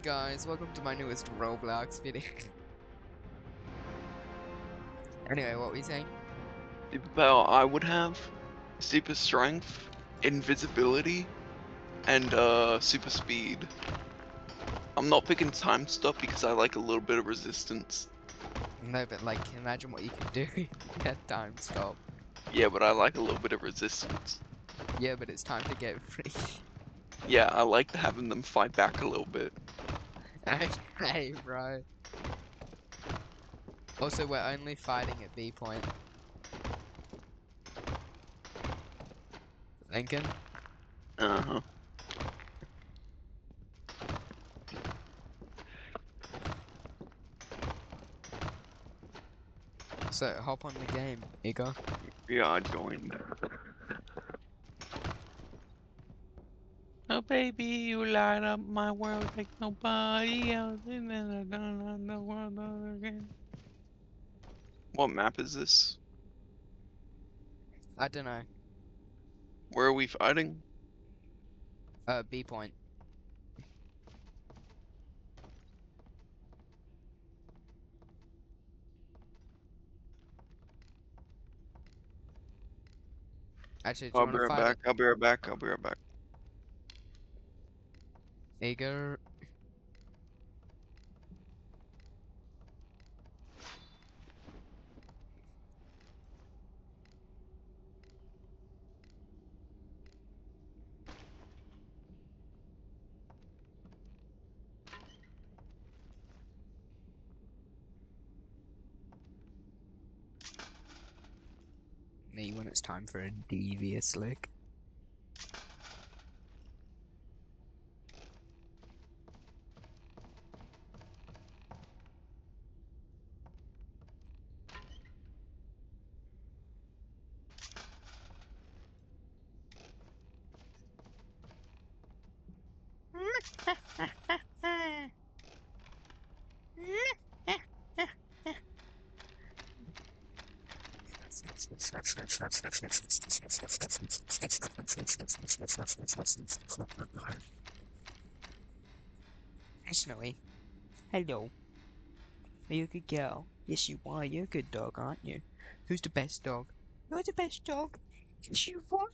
guys, welcome to my newest Roblox video. Anyway, what were you saying? Superpower I would have super strength, invisibility, and super speed. I'm not picking time stop because I like a little bit of resistance. No, but like, imagine what you could do if you had time stop. Yeah, but I like a little bit of resistance. Yeah, but it's time to get free. Yeah, I like having them fight back a little bit. Okay, bro. Also, we're only fighting at B point. Lincoln? Uh-huh. So, hop on the game, Igor. Yeah, I joined. Oh baby, you light up my world like nobody else, and then I don't know the world over again. What map is this? I don't know. Where are we fighting? B point. Actually, do you I'll want be to right fight back. it? I'll be right back. I'll be right back. Igor? Me when it's time for a devious lick. Hey, Snowy. Hello. Are you a good girl? Yes, you are. You're a good dog, aren't you? Who's the best dog? You're the best dog. Yes, you are.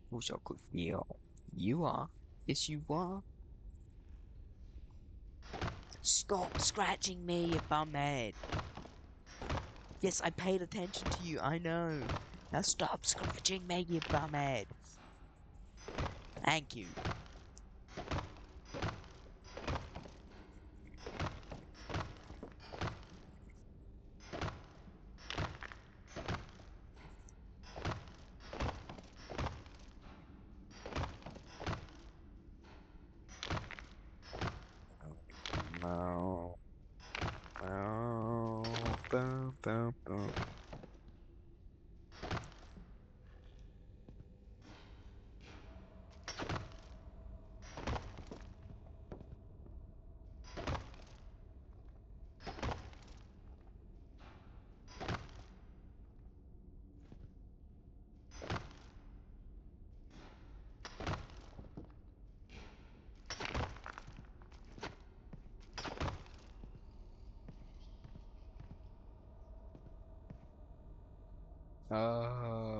Who's a good girl? You are. Yes, you are. Stop scratching me, you bumhead. Yes, I paid attention to you. I know. Now stop scratching me, you bumhead. Thank you. No. No. Boom, boom, boom.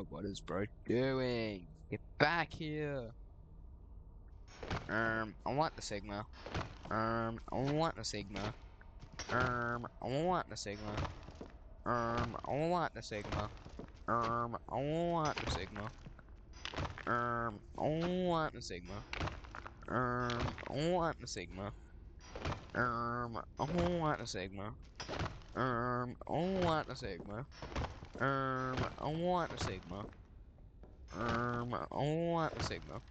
What is bro doing? Get back here. I want the Sigma. I want the Sigma. I want the Sigma. I want the Sigma. I want the Sigma. I want the Sigma. I want the Sigma. I want the Sigma. I want the Sigma. I want the Sigma. I want the Sigma.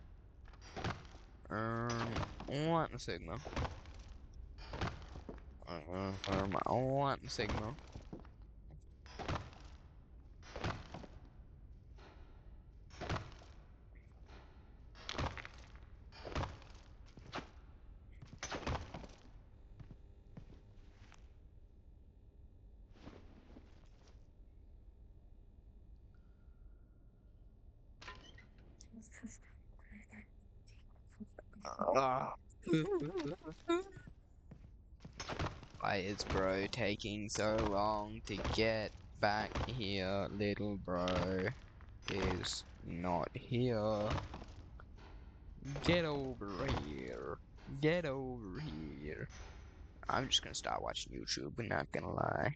I want the Sigma. I want the Sigma. Why is bro taking so long to get back here? Little bro is not here. Get over here. Get over here. I'm just gonna start watching YouTube, I'm not gonna lie.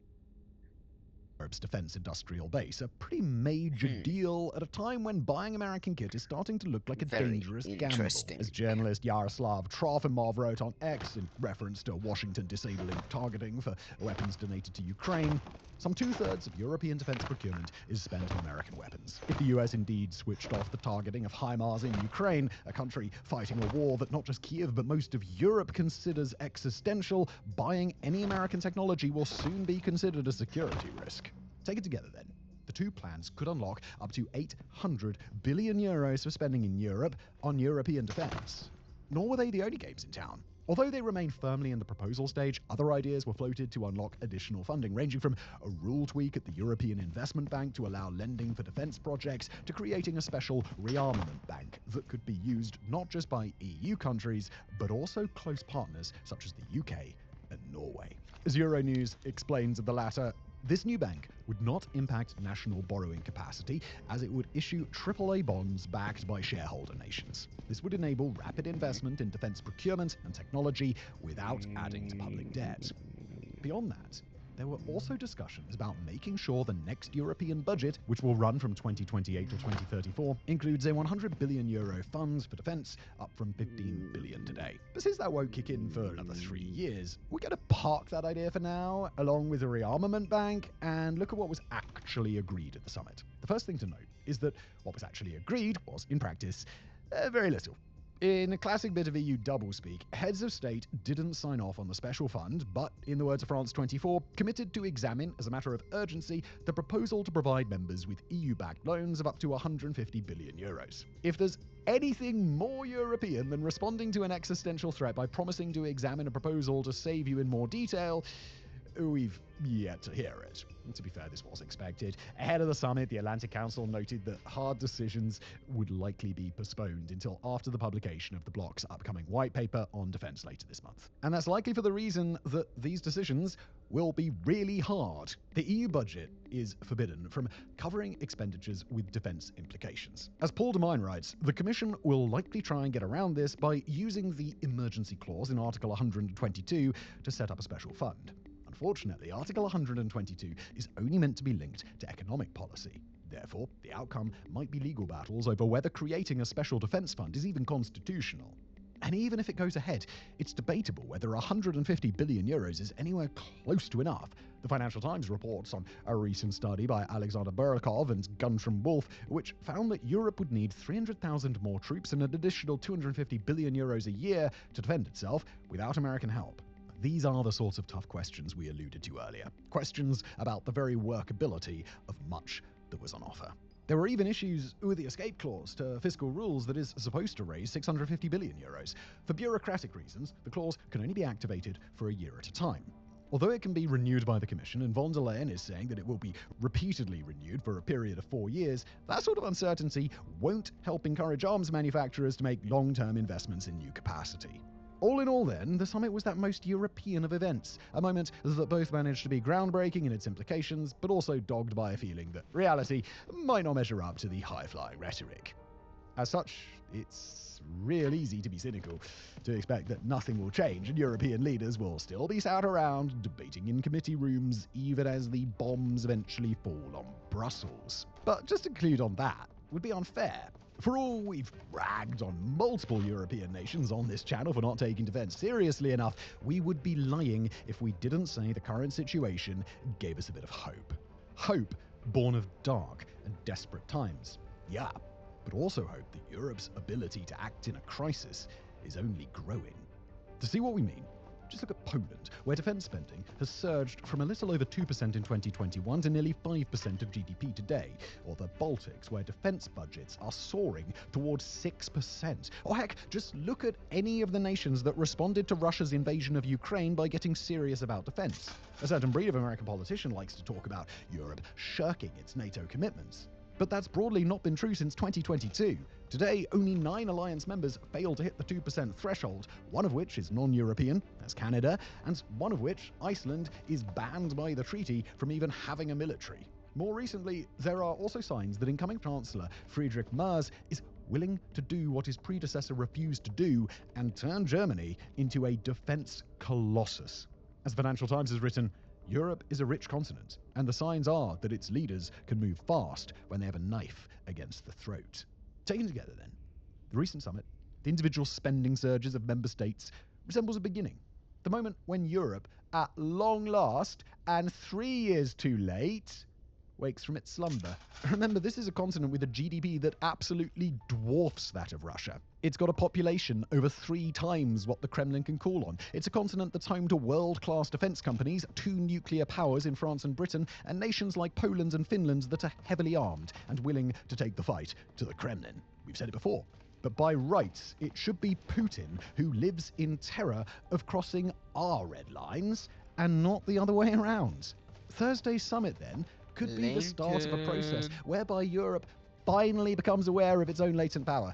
Europe's defense industrial base, a pretty major deal at a time when buying American kit is starting to look like a Very dangerous gamble. interesting. As journalist Yaroslav Trofimov wrote on X in reference to Washington disabling targeting for weapons donated to Ukraine, some 2/3 of European defense procurement is spent on American weapons. If the US indeed switched off the targeting of HIMARS in Ukraine, a country fighting a war that not just Kiev but most of Europe considers existential, buying any American technology will soon be considered a security risk. Take it together then. The two plans could unlock up to 800 billion euros for spending in Europe on European defense. Nor were they the only games in town. Although they remain firmly in the proposal stage, other ideas were floated to unlock additional funding, ranging from a rule tweak at the European Investment Bank to allow lending for defense projects, to creating a special rearmament bank that could be used not just by EU countries, but also close partners such as the UK and Norway. As Euronews explains of the latter, this new bank would not impact national borrowing capacity, as it would issue AAA bonds backed by shareholder nations. This would enable rapid investment in defense procurement and technology without adding to public debt. Beyond that, there were also discussions about making sure the next European budget, which will run from 2028 to 2034, includes a 100 billion euro fund for defense, up from 15 billion today. But since that won't kick in for another 3 years, we're going to park that idea for now, along with a rearmament bank, and look at what was actually agreed at the summit. The first thing to note is that what was actually agreed was, in practice, very little. In a classic bit of EU doublespeak, heads of state didn't sign off on the special fund, but, in the words of France 24, committed to examine, as a matter of urgency, the proposal to provide members with EU-backed loans of up to 150 billion euros. If there's anything more European than responding to an existential threat by promising to examine a proposal to save you in more detail, we've yet to hear it. To be fair, this was expected. Ahead of the summit, the Atlantic Council noted that hard decisions would likely be postponed until after the publication of the bloc's upcoming white paper on defense later this month. And that's likely for the reason that these decisions will be really hard. The EU budget is forbidden from covering expenditures with defense implications. As Paul Demine writes, the Commission will likely try and get around this by using the emergency clause in Article 122 to set up a special fund. Unfortunately, Article 122 is only meant to be linked to economic policy. Therefore, the outcome might be legal battles over whether creating a special defense fund is even constitutional. And even if it goes ahead, it's debatable whether 150 billion euros is anywhere close to enough. The Financial Times reports on a recent study by Alexander Burakov and Guntram Wolf, which found that Europe would need 300,000 more troops and an additional 250 billion euros a year to defend itself without American help. These are the sorts of tough questions we alluded to earlier. Questions about the very workability of much that was on offer. There were even issues with the escape clause to fiscal rules that is supposed to raise 650 billion euros. For bureaucratic reasons, the clause can only be activated for a year at a time. Although it can be renewed by the Commission, and von der Leyen is saying that it will be repeatedly renewed for a period of 4 years, that sort of uncertainty won't help encourage arms manufacturers to make long-term investments in new capacity. All in all then, the summit was that most European of events, a moment that both managed to be groundbreaking in its implications, but also dogged by a feeling that reality might not measure up to the high-flying rhetoric. As such, it's real easy to be cynical, to expect that nothing will change and European leaders will still be sat around debating in committee rooms even as the bombs eventually fall on Brussels. But just to conclude on that would be unfair. For all we've ragged on multiple European nations on this channel for not taking defense seriously enough, we would be lying if we didn't say the current situation gave us a bit of hope. Hope born of dark and desperate times. Yeah, but also hope that Europe's ability to act in a crisis is only growing. To see what we mean, just look at Poland, where defense spending has surged from a little over 2% in 2021 to nearly 5% of GDP today, or the Baltics, where defense budgets are soaring towards 6%. Or heck, just look at any of the nations that responded to Russia's invasion of Ukraine by getting serious about defense. A certain breed of American politician likes to talk about Europe shirking its NATO commitments. But that's broadly not been true since 2022. Today, only 9 alliance members fail to hit the 2% threshold, one of which is non-European, that's Canada, and one of which, Iceland, is banned by the treaty from even having a military. More recently, there are also signs that incoming Chancellor Friedrich Merz is willing to do what his predecessor refused to do and turn Germany into a defense colossus. As Financial Times has written, Europe is a rich continent, and the signs are that its leaders can move fast when they have a knife against the throat. Taken together then, the recent summit, the individual spending surges of member states, resembles a beginning. The moment when Europe, at long last, and 3 years too late, wakes from its slumber. Remember, this is a continent with a GDP that absolutely dwarfs that of Russia. It's got a population over 3 times what the Kremlin can call on. It's a continent that's home to world-class defense companies, 2 nuclear powers in France and Britain, and nations like Poland and Finland that are heavily armed and willing to take the fight to the Kremlin. We've said it before. But by rights, it should be Putin who lives in terror of crossing our red lines, and not the other way around. Thursday's summit, then, could be the start of a process whereby Europe finally becomes aware of its own latent power.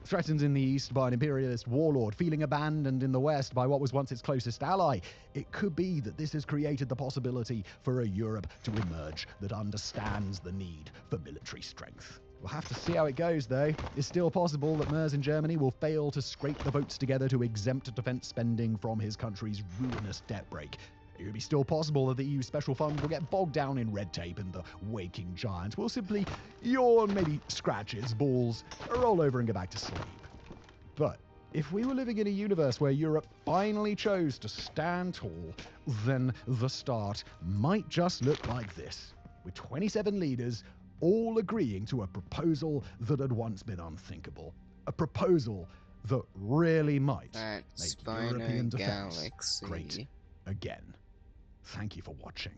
Threatened in the east by an imperialist warlord, feeling abandoned in the west by what was once its closest ally, it could be that this has created the possibility for a Europe to emerge that understands the need for military strength. We'll have to see how it goes, though. It's still possible that Merz in Germany will fail to scrape the votes together to exempt defense spending from his country's ruinous debt break. It would be still possible that the EU special fund will get bogged down in red tape and the waking giant will simply yawn, maybe scratch its balls, roll over and go back to sleep. But if we were living in a universe where Europe finally chose to stand tall, then the start might just look like this, with 27 leaders all agreeing to a proposal that had once been unthinkable. A proposal that really might make European defense great again. Thank you for watching.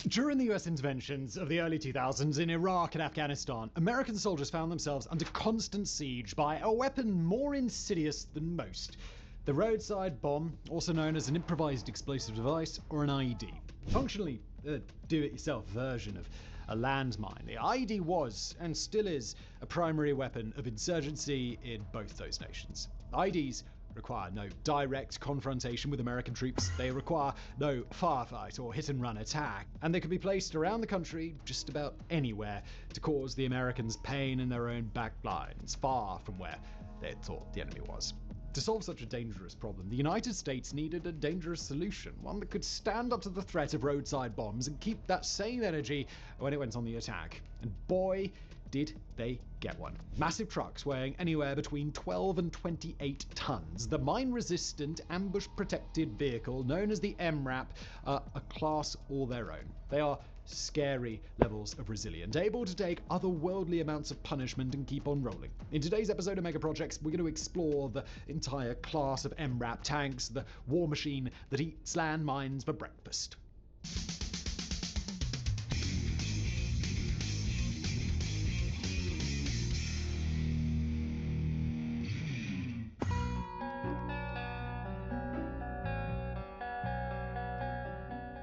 During the US interventions of the early 2000s in Iraq and Afghanistan, American soldiers found themselves under constant siege by a weapon more insidious than most. The roadside bomb, also known as an improvised explosive device or an IED. Functionally, a do-it-yourself version of a landmine. The IED was, and still is, a primary weapon of insurgency in both those nations. IEDs require no direct confrontation with American troops, they require no firefight or hit-and-run attack, and they can be placed around the country just about anywhere to cause the Americans pain in their own back lines, far from where they had thought the enemy was. To solve such a dangerous problem, the United States needed a dangerous solution, one that could stand up to the threat of roadside bombs and keep that same energy when it went on the attack. And boy, did they get one. Massive trucks weighing anywhere between 12 and 28 tons. The mine-resistant, ambush-protected vehicle known as the MRAP are a class all their own. They are scary levels of resilience, able to take otherworldly amounts of punishment and keep on rolling. In today's episode of Mega Projects, we're going to explore the entire class of MRAP tanks, the war machine that eats landmines for breakfast.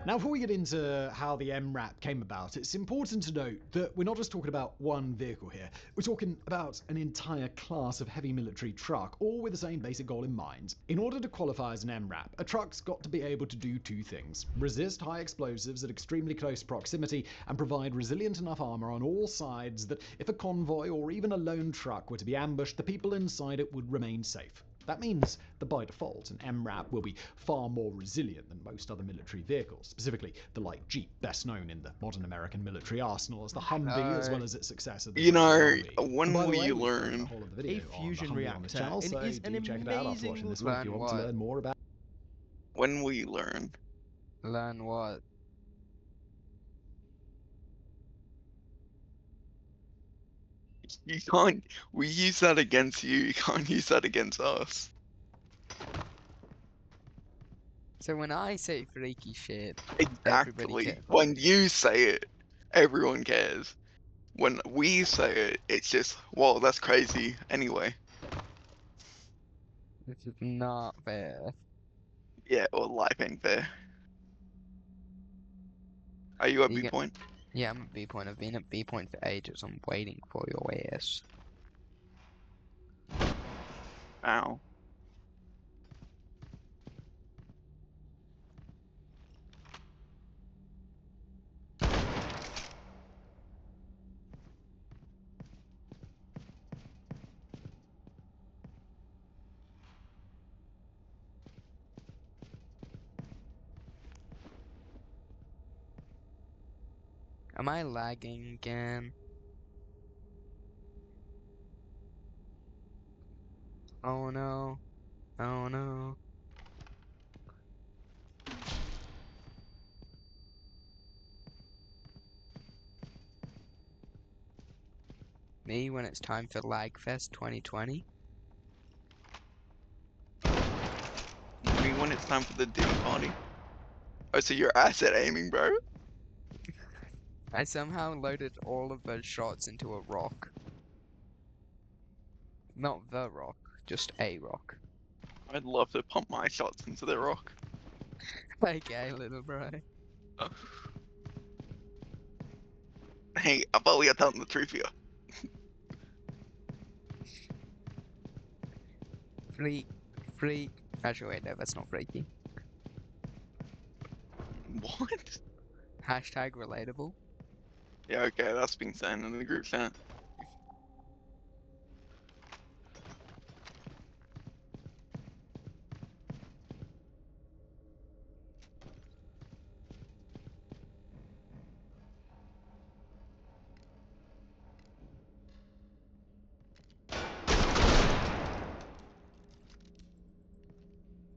Now, before we get into how the MRAP came about, it's important to note that we're not just talking about one vehicle here. We're talking about an entire class of heavy military truck, all with the same basic goal in mind. In order to qualify as an MRAP, a truck's got to be able to do 2 things: resist high explosives at extremely close proximity, and provide resilient enough armor on all sides that if a convoy or even a lone truck were to be ambushed, the people inside it would remain safe. That means that by default, an MRAP will be far more resilient than most other military vehicles, specifically the light Jeep, best known in the modern American military arsenal as the Humvee, as well as its successor, the when will you learn a fusion reactor channel, so do check it out after watching this one if you want to learn more about. When will you learn? Learn what? You can't. We use that against you. You can't use that against us. So when I say freaky shit, Exactly. When you say it, everyone cares. When we say it, it's just, whoa, that's crazy. Anyway. This is not fair. Yeah, well, life ain't fair. Are you at B point? Yeah, I'm at B point. I've been at B point for ages. I'm waiting for your ass. Ow. Am I lagging again? Oh no. Oh no. Me when it's time for Lagfest 2020? Me when it's time for the dinner party. Oh, so you're asset aiming, bro? I somehow loaded all of those shots into a rock. Not the rock, just a rock. I'd love to pump my shots into the rock. Okay, little bro. Oh. Hey, I thought we had telling the truth here. Freak. Freak. Actually, wait, no, that's not freaky. What? Hashtag relatable. Yeah, okay, that's been sent in the group chat.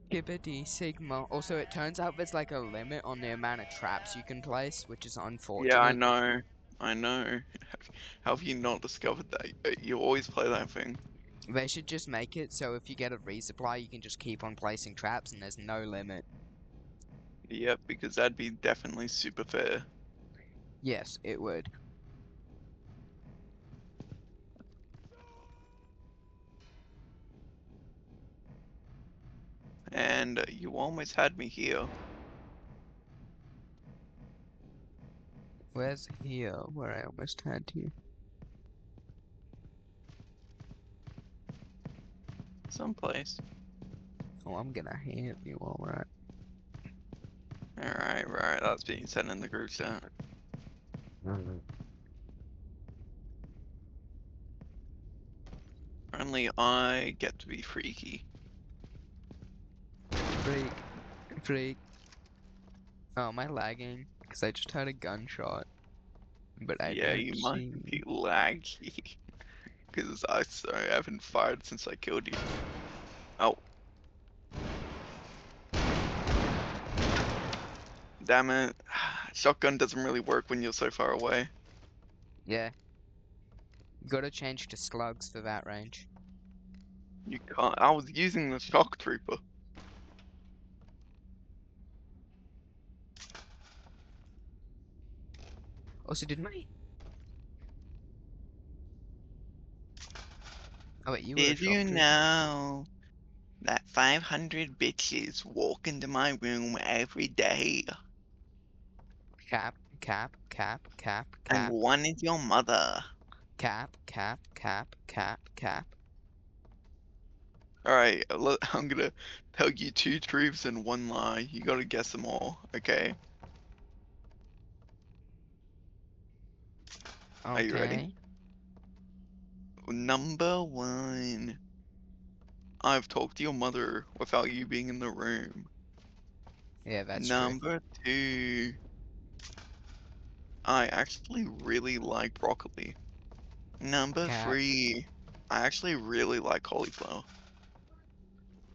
Gibbity Sigma. Also, it turns out there's like a limit on the amount of traps you can place, which is unfortunate. Yeah, I know. I know. How have you not discovered that? You always play that thing. They should just make it so if you get a resupply, you can just keep on placing traps and there's no limit. Yep, because that'd be definitely super fair. Yes, it would. And you almost had me here. Where's here, where I almost had you? Someplace. Oh, I'm gonna hit you, alright. Alright, right, that's being sent in the group chat. Only I get to be freaky. Freak. Freak. Oh, am I lagging? Because I just heard a gunshot. But I Yeah, don't you might see... be laggy. Because I haven't fired since I killed you. Oh. Damn it. Shotgun doesn't really work when you're so far away. Yeah. You gotta change to slugs for that range. You can't. I was using the shock trooper. Also, didn't I? Oh wait, you were a Did shock you trooper. know that 500 bitches walk into my room every day? Cap, cap, cap, cap, And cap, one is your mother. cap, cap, cap, cap, cap. Alright, I'm gonna tell you 2 truths and 1 lie. You gotta guess them all, okay? Are you ready? Okay. Number 1. I've talked to your mother without you being in the room. Yeah, that's true. Number 2. I actually really like broccoli. Number Cap. 3. I actually really like cauliflower.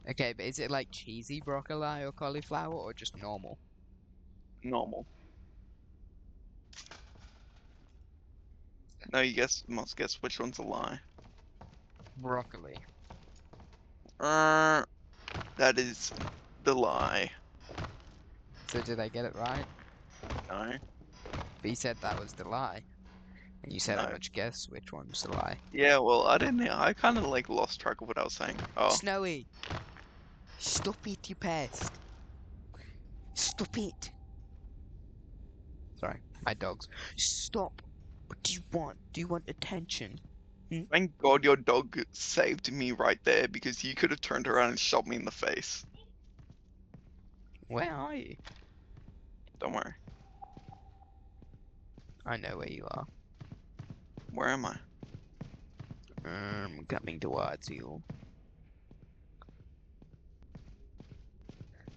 Okay, but is it like cheesy broccoli or cauliflower or just normal? Normal. Now you must guess which one's a lie. Broccoli. That is the lie. So did I get it right? No, But you said that was the lie. And you said I no. would guess which one's the lie. Yeah, well, I didn't. I kind of like lost track of what I was saying. Oh, Snowy! Stop it, you pest! Stop it! Sorry, my dogs. Stop! What do you want? Do you want attention? Thank God your dog saved me right there because you could have turned around and shot me in the face. Where are you? Don't worry. I know where you are. Where am I? Coming towards you.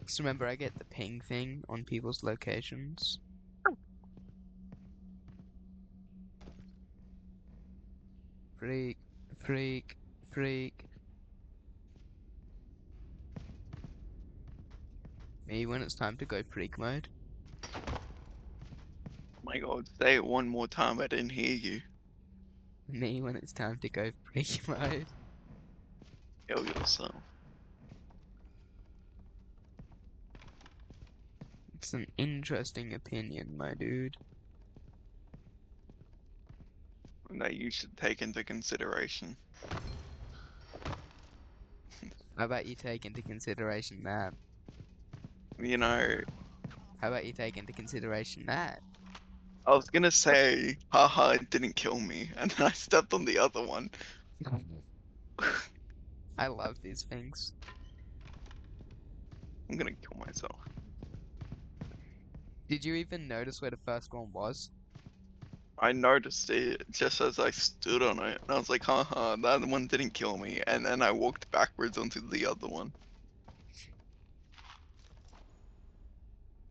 Just remember, I get the ping thing on people's locations. Freak, freak, freak. Me when it's time to go freak mode. My God, say it one more time. I didn't hear you. Me when it's time to go freak mode. Kill yourself. It's an interesting opinion, my dude. That you should take into consideration. How about you take into consideration that? You know, How about you take into consideration that? I was gonna say, haha, it didn't kill me, and then I stepped on the other one. I love these things. I'm gonna kill myself. Did you even notice where the first one was? I noticed it just as I stood on it, and I was like, haha, that one didn't kill me, and then I walked backwards onto the other one.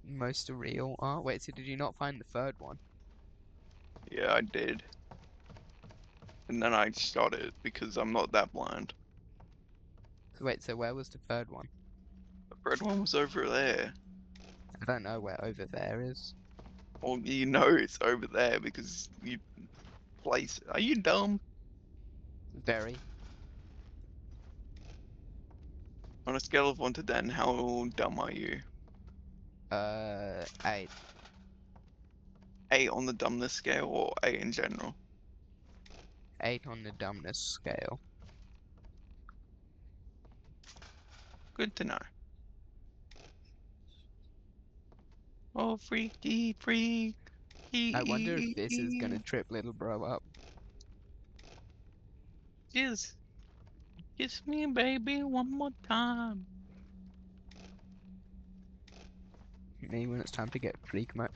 Most real. Oh, wait, so did you not find the third one? Yeah, I did. And then I shot it because I'm not that blind. So wait, so where was the third one? The third one was over there. I don't know where over there is. Well, you know it's over there because you place. Are you dumb? Very. On a scale of 1 to 10, how dumb are you? 8. 8 on the dumbness scale or 8 in general? 8 on the dumbness scale. Good to know. Oh, freaky freak. I wonder if this is gonna trip little bro up. Just kiss me, baby, one more time. Me when it's time to get freak mode.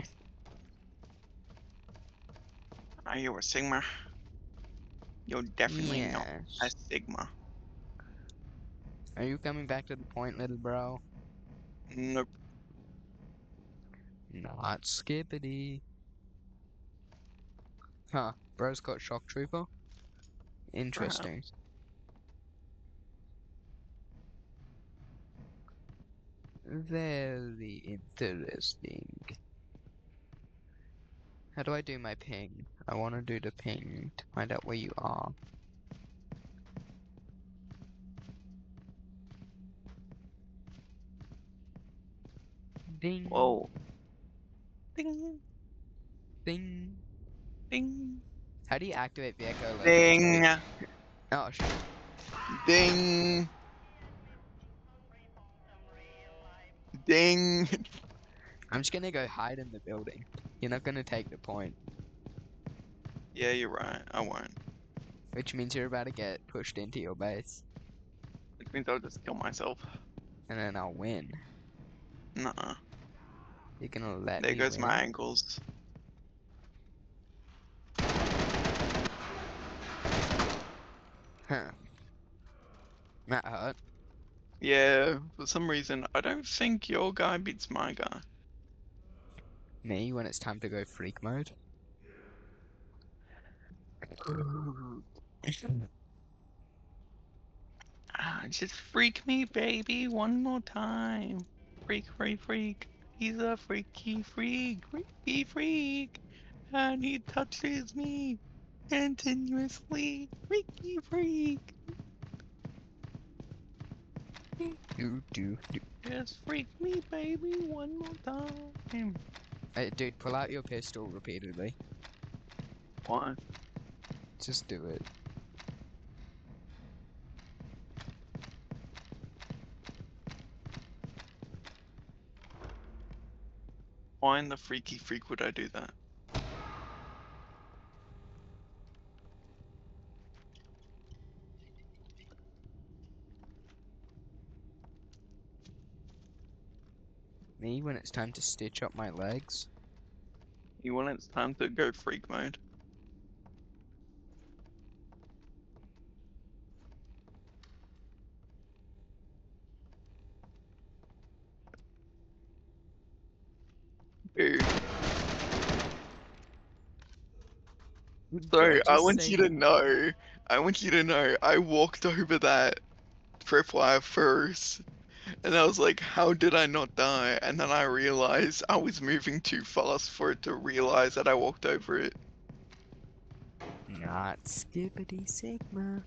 Are you a Sigma? You're definitely not a Yes. Sigma. Are you coming back to the point, little bro? Nope. Not skippity. Huh, bro's got shock trooper? Interesting. Very interesting. How do I do my ping? I want to do the ping to find out where you are. Ding. Whoa. Ding, Ding. ding, How do you activate the echolocation? ding, Oh shit. ding, ding. I'm just gonna go hide in the building. You're not gonna take the point. Yeah, you're right. I won't. Which means you're about to get pushed into your base. Which means I'll just kill myself. And then I'll win. Nuh-uh. You're gonna let There me goes win? my ankles. Huh. That hurt. Yeah, for some reason, I don't think your guy beats my guy. Me when it's time to go freak mode? Just freak me, baby, one more time. Freak, freak, freak. He's a freaky freak, freaky freak. And he touches me continuously. Freaky freak. Do. Just freak me, baby, one more time. Hey, dude, pull out your pistol repeatedly. Why? Just do it. Why in the freaky freak would I do that? Me when it's time to stitch up my legs. You when it's time to go freak mode. Dude. So I want you to know, I walked over that tripwire first, and I was like, how did I not die? And then I realized I was moving too fast for it to realize that I walked over it. Not skippity sigma.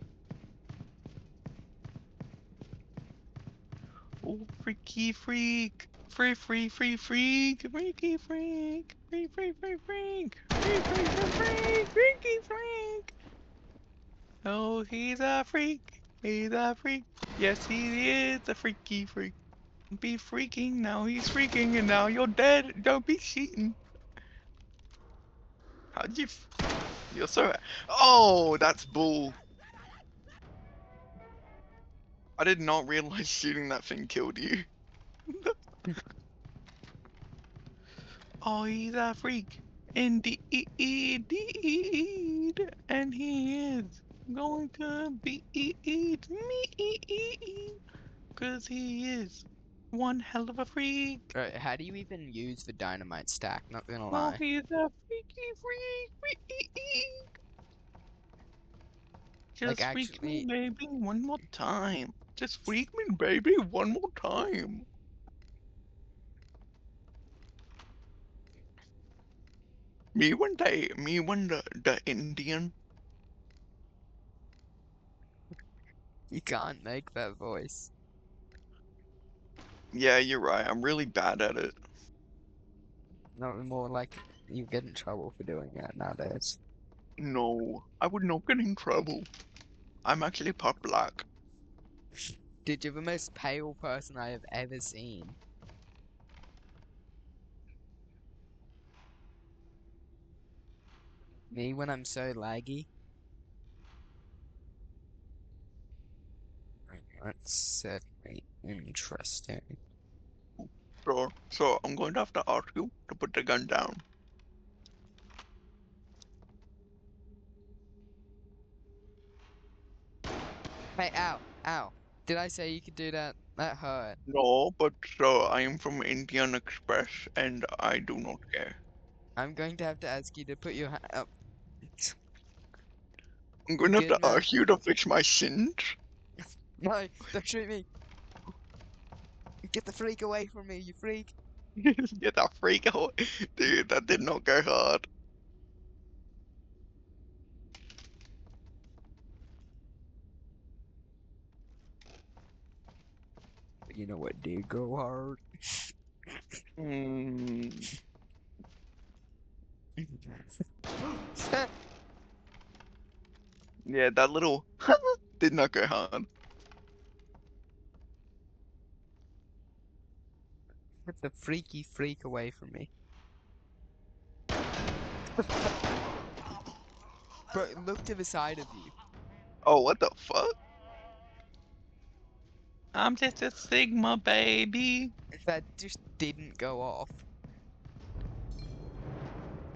Oh, freaky freak! Freaky freak! Freaky freak! Freaky freak! Oh, he's a freak! He's a freak! Yes, he is a freaky freak! Be freaking, now he's freaking, and now you're dead! Don't be cheating! How'd you You're so... Oh, that's bull! I did not realize shooting that thing killed you. Oh, he's a freak. Indeed, and he is going to beat me, cause he is one hell of a freak. Right, how do you even use the dynamite stack? Not gonna Oh, lie. he's a freaky freak. Like, Just freak me, actually, baby, one more time. Just freak me, baby, one more time. Me when the Indian. you can't make that voice. Yeah, you're right. I'm really bad at it. Not more like you get in trouble for doing that nowadays. No, I would not get in trouble. I'm actually part black. Dude, you're the most pale person I have ever seen. Me when I'm so laggy. That's certainly interesting. So I'm going to have to ask you to put the gun down. Hey, ow, ow. Did I say you could do that? That hurt. No, but I am from Indian Express and I do not care. I'm going to have to ask you to put your hand up. I'm going to have Good, to man. ask you to fix my sins. No, don't shoot me. Get the freak away from me, you freak. Get that freak out. Dude, that did not go hard. But you know what did go hard? Hmm. Yeah, that little did not go hard. Get the freaky freak away from me. Bro, look to the side of you. Oh, what the fuck? I'm just a Sigma baby. That just didn't go off.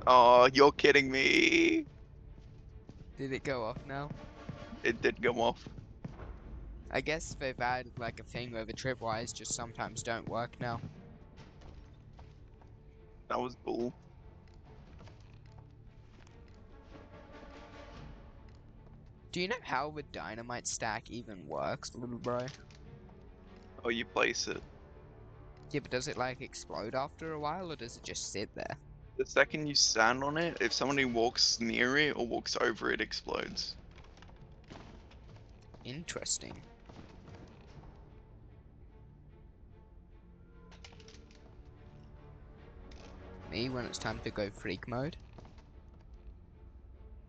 Oh, you're kidding me. Did it go off now? It did go off. I guess they've added like a thing where the tripwires just sometimes don't work now. That was bull. Do you know how the dynamite stack even works, little bro? Oh, you place it. Yeah, but does it like explode after a while or does it just sit there? The second you stand on it, if somebody walks near it or walks over it, explodes. Interesting. Me when it's time to go freak mode.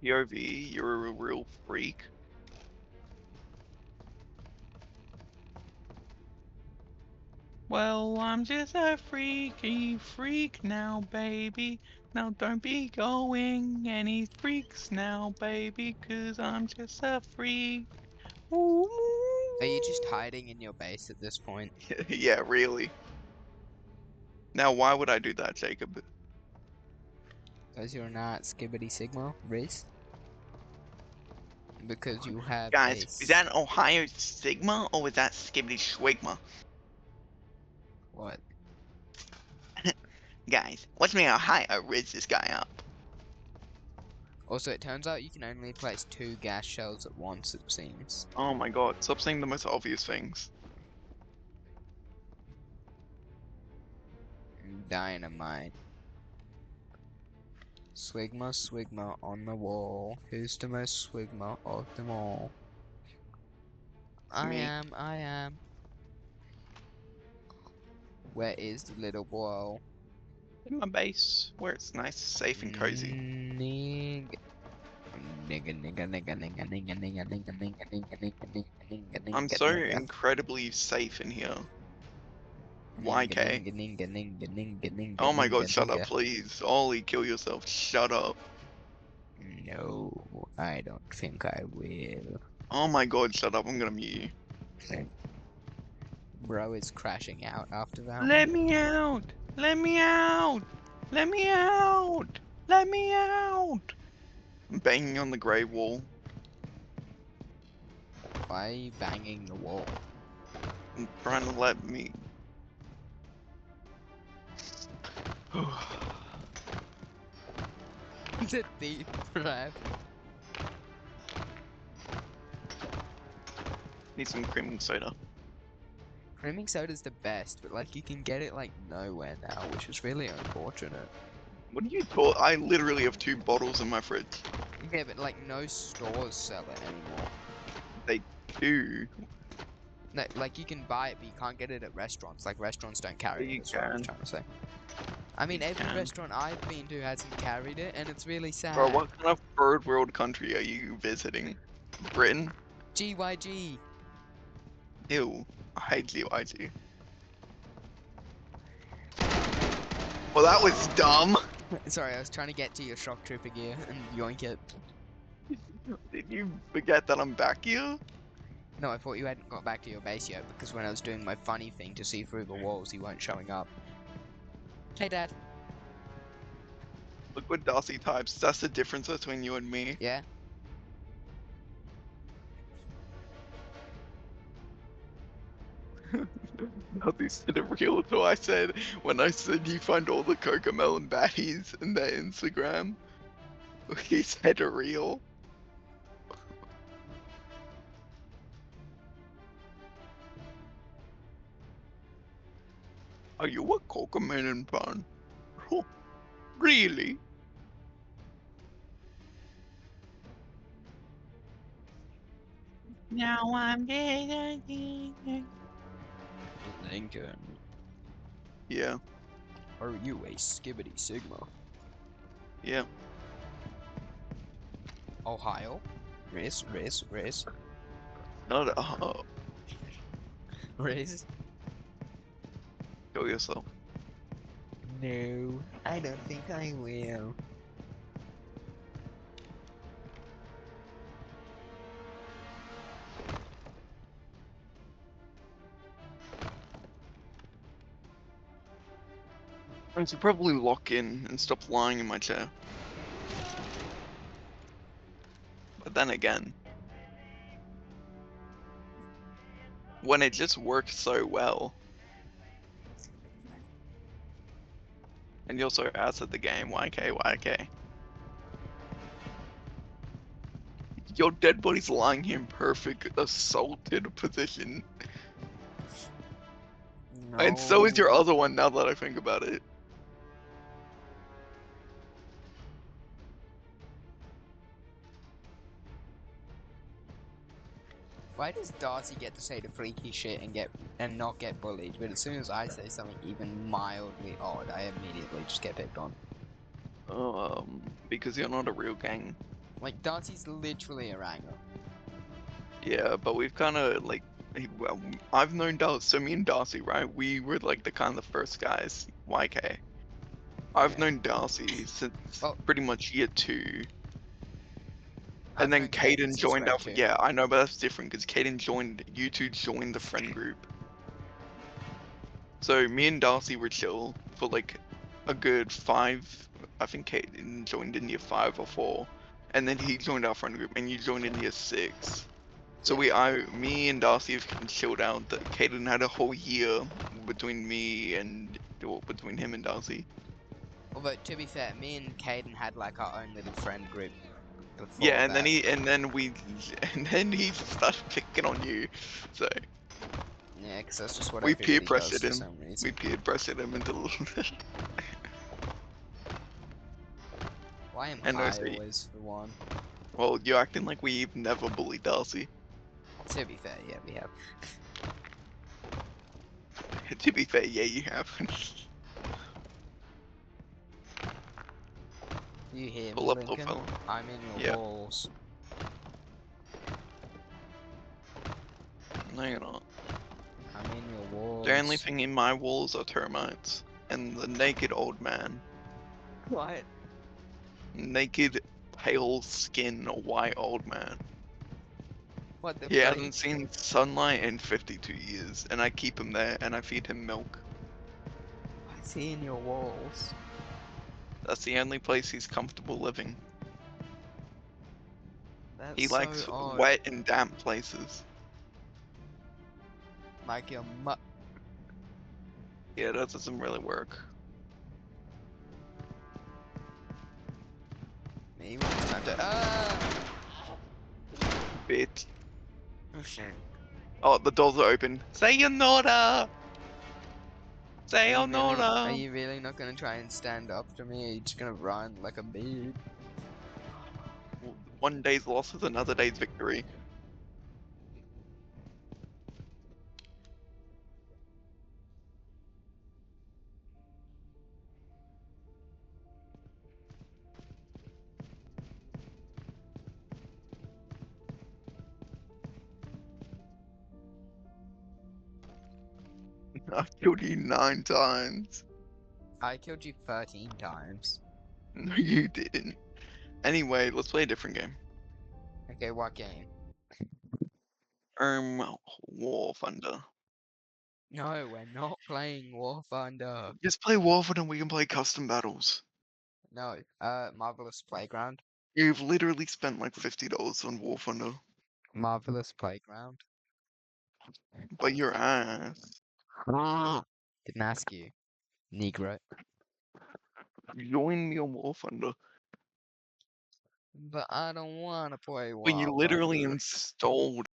POV, you're a real freak. Well, I'm just a freaky freak now, baby. Now don't be going any freaks now, baby, 'cause I'm just a freak. Ooh. Are you just hiding in your base at this point? Yeah, really. Now, why would I do that, Jacob? Because you're not Skibbity Sigma, Riz? Because you have Guys, a is that an Ohio Sigma or was that Skibbity Schwigma? what? Guys, what's me Ohio riz this guy up? Also, it turns out you can only place 2 gas shells at once, it seems. Oh my god, stop saying the most obvious things. Dynamite. Swigma, Swigma on the wall. Who's the most Swigma of them all? I Me. am. Where is the little boy? In my base, where it's nice, safe, and cozy. I'm so incredibly safe in here. YK. Oh my god, shut up, please. Ollie, kill yourself. Shut up. No, I don't think I will. Oh my god, shut up. I'm gonna mute you. Bro is crashing out after that. Let me out! Let me out! Let me out! Let me out! I'm banging on the grey wall. Why are you banging the wall? I'm trying to let me. It's a deep breath. Need some cream soda. Creaming soda's the best, but like you can get it like nowhere now, which is really unfortunate. What are you talking? I literally have 2 bottles in my fridge. Yeah, but like no stores sell it anymore. They do. No, like you can buy it, but you can't get it at restaurants. Like restaurants don't carry You it. That's what I was can. trying to say. I mean, You every can. restaurant I've been to hasn't carried it, and it's really sad. Bro, what kind of third world country are you visiting? Britain? GYG. Ew. I hate GYG. Well, that was dumb. Sorry, I was trying to get to your shock trooper gear and yoink it. Did you forget that I'm back here? No, I thought you hadn't got back to your base yet because when I was doing my funny thing to see through the walls, you weren't showing up. Hey, Dad. Look what Darcy types. That's the difference between you and me. Yeah? Darcy said it real until I said, when I said you find all the Cocomelon baddies in their Instagram. He said real. Are you a Cocomelon fan? Oh, really? Now I'm Lincoln. Yeah, Are you a Skibbity Sigma? yeah. Ohio? Riz? Not Riz? kill yourself. No, I don't think I will. I should probably lock in and stop lying in my chair. But then again, when it just works so well, and you're so ass at the game, YK. Your dead body's lying here in perfect assaulted position. No. And so is your other one now that I think about it. Why does Darcy get to say the freaky shit and not get bullied, but as soon as I say something even mildly odd, I immediately just get picked on? Because you're not a real gang. Like, Darcy's literally a wrangler. Yeah, but we've kind of, like, Well, I've known Darcy. So me and Darcy, right? We were like the kind of the first guys. YK. I've Yeah. known Darcy since Well- pretty much year 2. I've And then known Caden Caden since joined grade our. 2. Yeah, I know, but that's different because Caden joined. You two joined the friend group. So me and Darcy were chill for like a good 5. I think Caden joined in year 5 or 4, and then he joined our friend group, and you joined in year 6. So me and Darcy have chilled out. That Caden had a whole year between me and between him and Darcy. Although, to be fair, me and Caden had like our own little friend group before Yeah, and that. then he started picking on you. So Yeah, because that's just what we peer everybody does pressured for him. some reason. We peer pressured him into. Why am and I no, so always the one? well, you're acting like we've never bullied Darcy. To be fair, yeah, we have. To be fair, yeah, you have. You hear Pull me, up, little Lincoln? fella. I'm in your Yeah. walls. No, you're not. I'm in your walls. The only thing in my walls are termites and the naked old man. What? Naked, pale skin, white old man. What the He fuck? hasn't seen sunlight in 52 years, and I keep him there and I feed him milk. Why is he in your walls? That's the only place he's comfortable living. That's He so likes odd. wet and damp places. Like your Yeah, that doesn't really work. me when it's time to. Ah! Bitch. Oh shit. Oh, the doors are open. Sayonara! Are Sayonara! you really not gonna try and stand up to me? Are you just gonna run like a bee? One day's loss is another day's victory. I've killed you 9 times. I killed you 13 times. No, you didn't. Anyway, let's play a different game. Okay, what game? War Thunder. No, we're not playing War Thunder. Just play War Thunder and we can play custom battles. No, Marvelous Playground. You've literally spent like $50 on War Thunder. Marvelous Playground. But your ass. Didn't ask you, Negro. Join me on War Thunder. But I don't wanna play War But you literally Thunder. installed